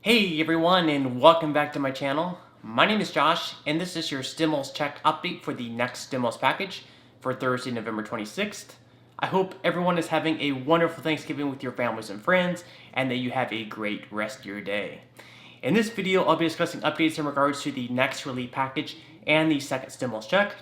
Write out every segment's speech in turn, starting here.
Hey everyone, and welcome back to my channel. My name is Josh, and this is your stimulus check update for the next stimulus package for Thursday, November 26th. I hope everyone is having a wonderful Thanksgiving with your families and friends, and that you have a great rest of your day. In this video, I'll be discussing updates in regards to the next relief package and the second stimulus check.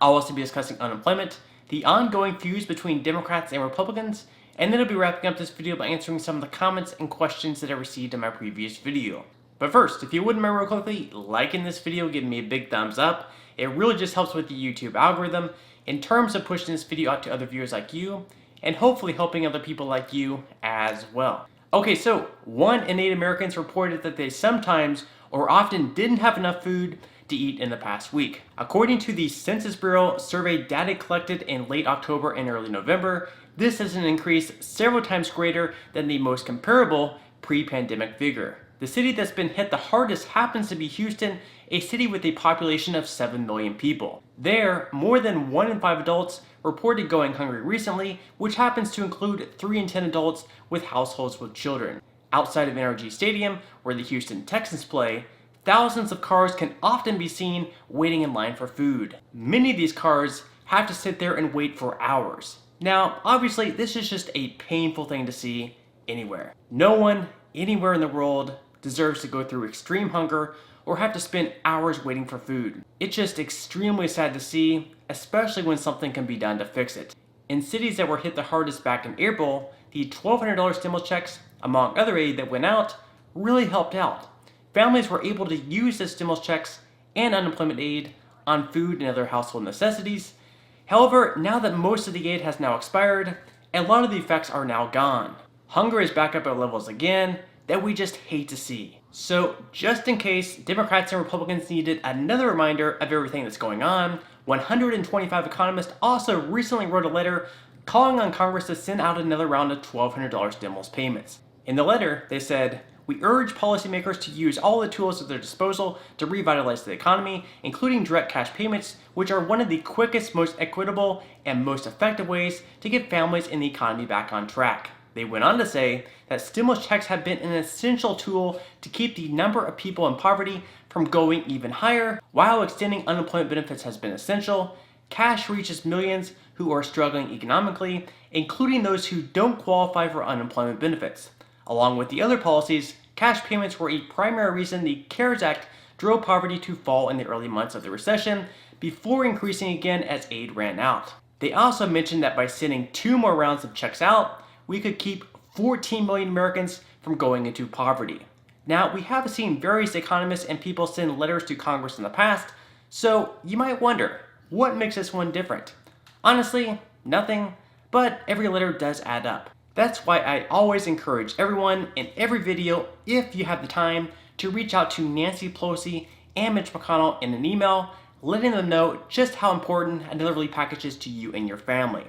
I'll also be discussing unemployment, the ongoing feuds between Democrats and Republicans, and then I'll be wrapping up this video by answering some of the comments and questions that I received in my previous video. But first, if you wouldn't mind real quickly liking this video, giving me a big thumbs up. It really just helps with the YouTube algorithm in terms of pushing this video out to other viewers like you, and hopefully helping other people like you as well. Okay, so 1 in 8 Americans reported that they sometimes or often didn't have enough food to eat in the past week. According to the Census Bureau survey data collected in late October and early November, this is an increase several times greater than the most comparable pre-pandemic figure. The city that's been hit the hardest happens to be Houston, a city with a population of 7 million people. There, more than 1 in 5 adults reported going hungry recently, which happens to include 3 in 10 adults with households with children. Outside of NRG Stadium, where the Houston Texans play, thousands of cars can often be seen waiting in line for food. Many of these cars have to sit there and wait for hours. Now, obviously, this is just a painful thing to see anywhere. No one, anywhere in the world, deserves to go through extreme hunger or have to spend hours waiting for food. It's just extremely sad to see, especially when something can be done to fix it. In cities that were hit the hardest back in April, the $1,200 stimulus checks, among other aid that went out, really helped out. Families were able to use the stimulus checks and unemployment aid on food and other household necessities. However, now that most of the aid has now expired, a lot of the effects are now gone. Hunger is back up at levels again that we just hate to see. So, just in case Democrats and Republicans needed another reminder of everything that's going on, 125 economists also recently wrote a letter calling on Congress to send out another round of $1,200 stimulus payments. In the letter, they said, "We urge policymakers to use all the tools at their disposal to revitalize the economy, including direct cash payments, which are one of the quickest, most equitable, and most effective ways to get families and the economy back on track." They went on to say that stimulus checks have been an essential tool to keep the number of people in poverty from going even higher. While extending unemployment benefits has been essential, cash reaches millions who are struggling economically, including those who don't qualify for unemployment benefits. Along with the other policies, cash payments were a primary reason the CARES Act drove poverty to fall in the early months of the recession, before increasing again as aid ran out. They also mentioned that by sending 2 more rounds of checks out, we could keep 14 million Americans from going into poverty. Now, we have seen various economists and people send letters to Congress in the past, so you might wonder, what makes this one different? Honestly, nothing, but every letter does add up. That's why I always encourage everyone in every video, if you have the time, to reach out to Nancy Pelosi and Mitch McConnell in an email, letting them know just how important another relief package is to you and your family.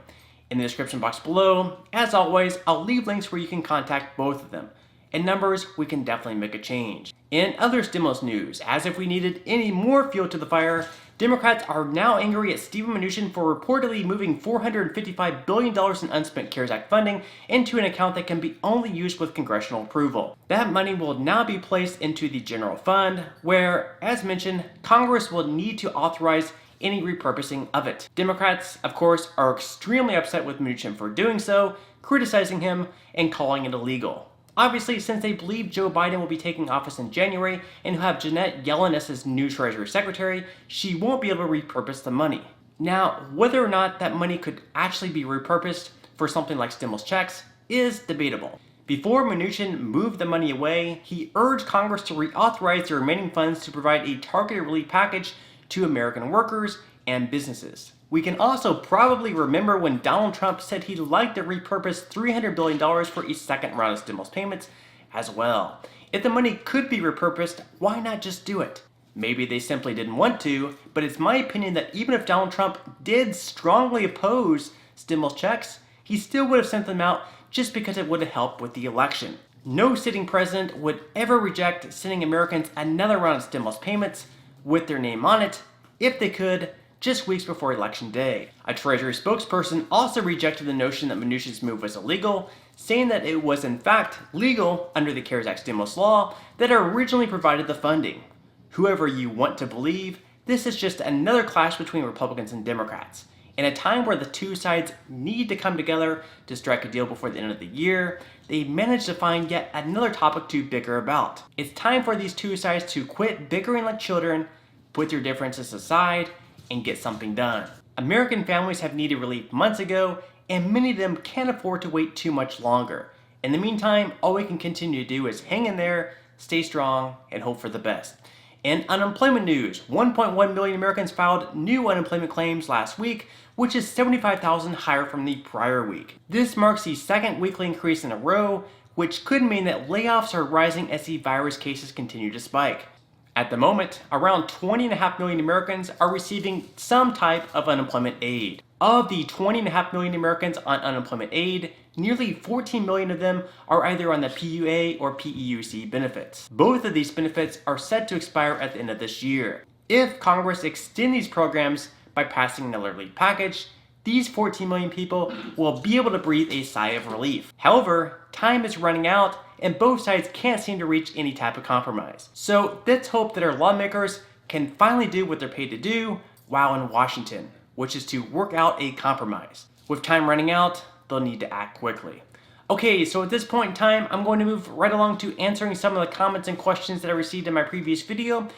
In the description box below, as always, I'll leave links where you can contact both of them. In numbers, we can definitely make a change. In other stimulus news, as if we needed any more fuel to the fire, Democrats are now angry at Steven Mnuchin for reportedly moving $455 billion in unspent CARES Act funding into an account that can be only used with congressional approval. That money will now be placed into the general fund, where, as mentioned, Congress will need to authorize any repurposing of it. Democrats, of course, are extremely upset with Mnuchin for doing so, criticizing him and calling it illegal. Obviously, since they believe Joe Biden will be taking office in January and will have Janet Yellen as his new Treasury Secretary, she won't be able to repurpose the money. Now, whether or not that money could actually be repurposed for something like stimulus checks is debatable. Before Mnuchin moved the money away, he urged Congress to reauthorize the remaining funds to provide a targeted relief package to American workers and businesses. We can also probably remember when Donald Trump said he'd like to repurpose $300 billion for a second round of stimulus payments as well. If the money could be repurposed, why not just do it? Maybe they simply didn't want to, but it's my opinion that even if Donald Trump did strongly oppose stimulus checks, he still would have sent them out just because it would have helped with the election. No sitting president would ever reject sending Americans another round of stimulus payments with their name on it, if they could, just weeks before Election Day. A Treasury spokesperson also rejected the notion that Mnuchin's move was illegal, saying that it was in fact legal under the CARES Act stimulus law that originally provided the funding. Whoever you want to believe, this is just another clash between Republicans and Democrats. In a time where the two sides need to come together to strike a deal before the end of the year, they managed to find yet another topic to bicker about. It's time for these two sides to quit bickering like children, put their differences aside, and get something done. American families have needed relief months ago, and many of them can't afford to wait too much longer. In the meantime, all we can continue to do is hang in there, stay strong, and hope for the best. In unemployment news, 1.1 million Americans filed new unemployment claims last week, which is 75,000 higher from the prior week. This marks the second weekly increase in a row, which could mean that layoffs are rising as the virus cases continue to spike. At the moment, around 20.5 million Americans are receiving some type of unemployment aid. Of the 20.5 million Americans on unemployment aid, nearly 14 million of them are either on the PUA or PEUC benefits. Both of these benefits are set to expire at the end of this year. If Congress extends these programs by passing another relief package, these 14 million people will be able to breathe a sigh of relief. However, time is running out and both sides can't seem to reach any type of compromise. So let's hope that our lawmakers can finally do what they're paid to do while in Washington, which is to work out a compromise. With time running out, they'll need to act quickly. Okay, so at this point in time, I'm going to move right along to answering some of the comments and questions that I received in my previous video.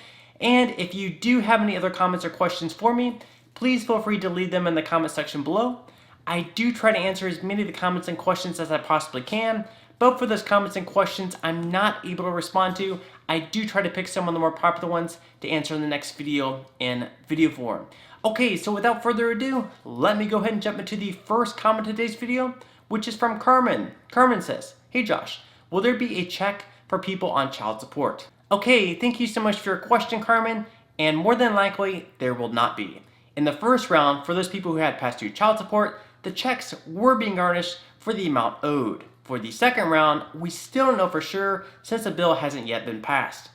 And if you do have any other comments or questions for me, please feel free to leave them in the comment section below. I do try to answer as many of the comments and questions as I possibly can, but for those comments and questions I'm not able to respond to, I do try to pick some of the more popular ones to answer in the next video in video form. Okay, so without further ado, let me go ahead and jump into the first comment of today's video, which is from Carmen. Carmen says, "Hey Josh, will there be a check for people on child support?" Okay, thank you so much for your question, Carmen, and more than likely, there will not be. In the first round, for those people who had past due child support, the checks were being garnished for the amount owed. For the second round, we still don't know for sure since the bill hasn't yet been passed.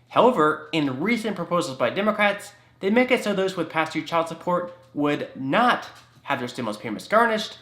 However, in recent proposals by Democrats, they make it so those with past due child support would not have their stimulus payments garnished.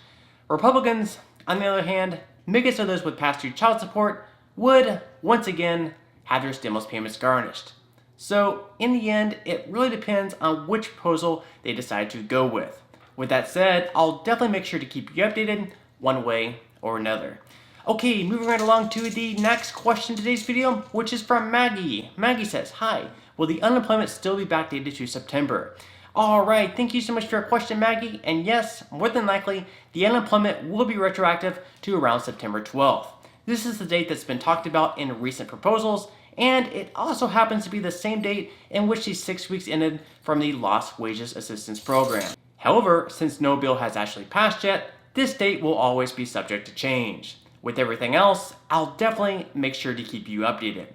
Republicans, on the other hand, make it so those with past due child support would, once again, have their stimulus payments garnished. So, in the end, it really depends on which proposal they decide to go with. With that said, I'll definitely make sure to keep you updated one way or another. Okay, moving right along to the next question in today's video, which is from Maggie. Maggie says, "Hi, will the unemployment still be backdated to September?" Alright, thank you so much for your question, Maggie. And yes, more than likely, the unemployment will be retroactive to around September 12th. This is the date that's been talked about in recent proposals, and it also happens to be the same date in which the 6 weeks ended from the Lost Wages Assistance Program. However, since no bill has actually passed yet, this date will always be subject to change. With everything else, I'll definitely make sure to keep you updated.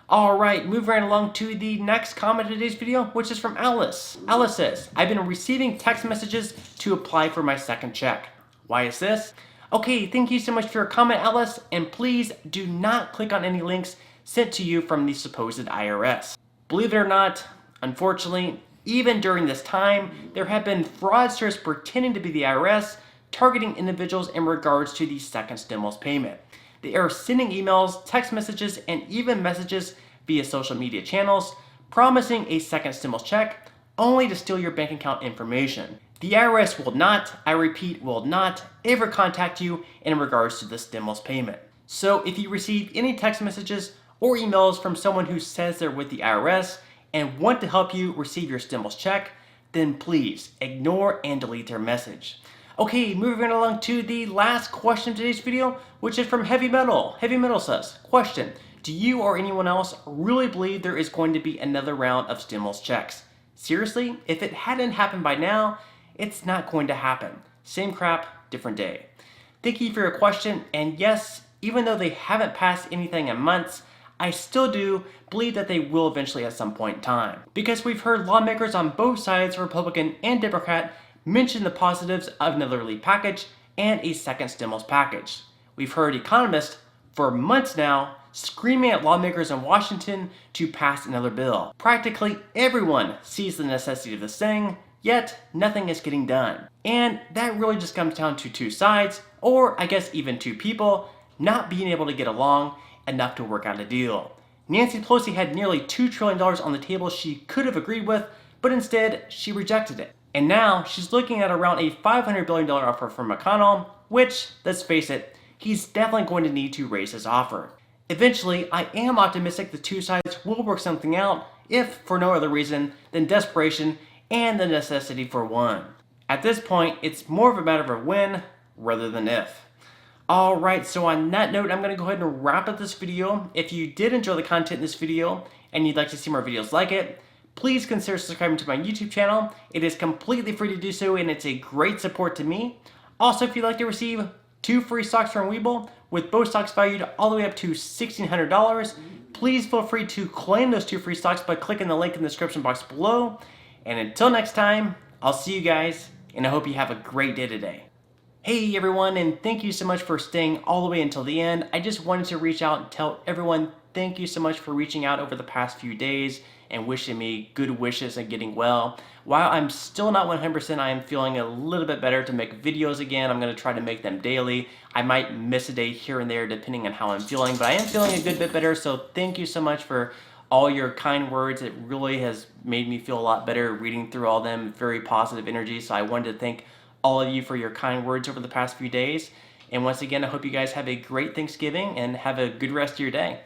Alright, moving right along to the next comment of today's video, which is from Alice. Alice says, "I've been receiving text messages to apply for my second check. Why is this?" Okay, thank you so much for your comment, Alice, and please do not click on any links sent to you from the supposed IRS. Believe it or not, unfortunately, even during this time, there have been fraudsters pretending to be the IRS, targeting individuals in regards to the second stimulus payment. They are sending emails, text messages, and even messages via social media channels, promising a second stimulus check, only to steal your bank account information. The IRS will not, I repeat, will not ever contact you in regards to the stimulus payment. So if you receive any text messages or emails from someone who says they're with the IRS and want to help you receive your stimulus check, then please ignore and delete their message. Okay, moving along to the last question of today's video, which is from Heavy Metal. Heavy Metal says, "Question, do you or anyone else really believe there is going to be another round of stimulus checks? Seriously, if it hadn't happened by now, it's not going to happen. Same crap, different day." Thank you for your question, and yes, even though they haven't passed anything in months, I still do believe that they will eventually at some point in time. Because we've heard lawmakers on both sides, Republican and Democrat, mention the positives of another relief package and a second stimulus package. We've heard economists for months now screaming at lawmakers in Washington to pass another bill. Practically everyone sees the necessity of this thing, yet nothing is getting done. And that really just comes down to two sides, or I guess even two people, not being able to get along enough to work out a deal. Nancy Pelosi had nearly $2 trillion on the table she could have agreed with, but instead she rejected it. And now she's looking at around a $500 billion offer from McConnell, which, let's face it, he's definitely going to need to raise his offer. Eventually, I am optimistic the two sides will work something out, if for no other reason than desperation and the necessity for one. At this point, it's more of a matter of when rather than if. Alright, so on that note, I'm going to go ahead and wrap up this video. If you did enjoy the content in this video and you'd like to see more videos like it, please consider subscribing to my YouTube channel. It is completely free to do so and it's a great support to me. Also, if you'd like to receive 2 free stocks from Webull, with both stocks valued all the way up to $1,600, please feel free to claim those 2 free stocks by clicking the link in the description box below. And until next time, I'll see you guys, and I hope you have a great day today. Hey everyone, and thank you so much for staying all the way until the end. I just wanted to reach out and tell everyone thank you so much for reaching out over the past few days and wishing me good wishes and getting well. While I'm still not 100%, I am feeling a little bit better to make videos again. I'm going to try to make them daily. I might miss a day here and there depending on how I'm feeling, but I am feeling a good bit better, so thank you so much for all your kind words. It really has made me feel a lot better reading through all them. Very positive energy, so I wanted to thank all of you for your kind words over the past few days. And once again, I hope you guys have a great Thanksgiving and have a good rest of your day.